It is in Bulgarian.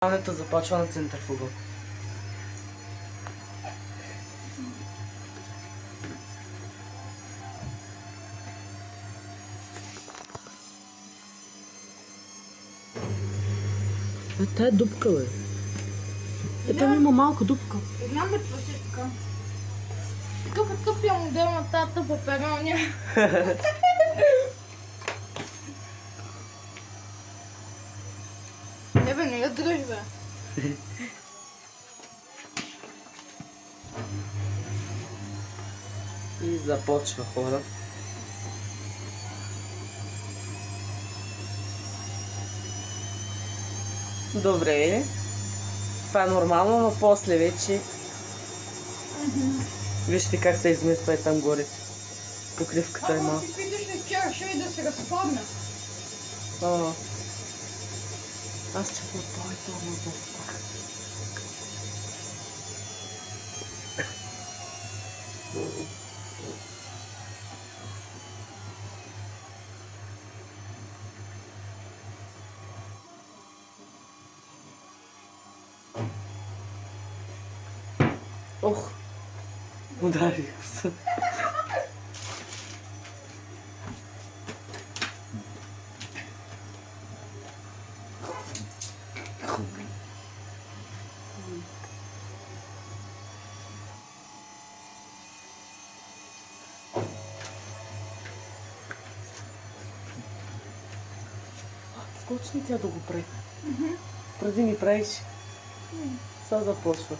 Ането започва на центърфуга. Тая е дупка, бе. Там има малка дупка. Знам бе, това си е така. Какъв е тъпия модел на тази тъпа пероня? Не бе, не я дръж, бе. И започва, хора. Добре. Това е нормално, но после вече... Вижте как се измества и там горе. Покривката е малко. Ако си питаш ли вчера, ще и да се разпадне. Аз че по-това да спах. Ох, ударих се. Скочни тя да го прави. Преди ми правиш. Сега започва.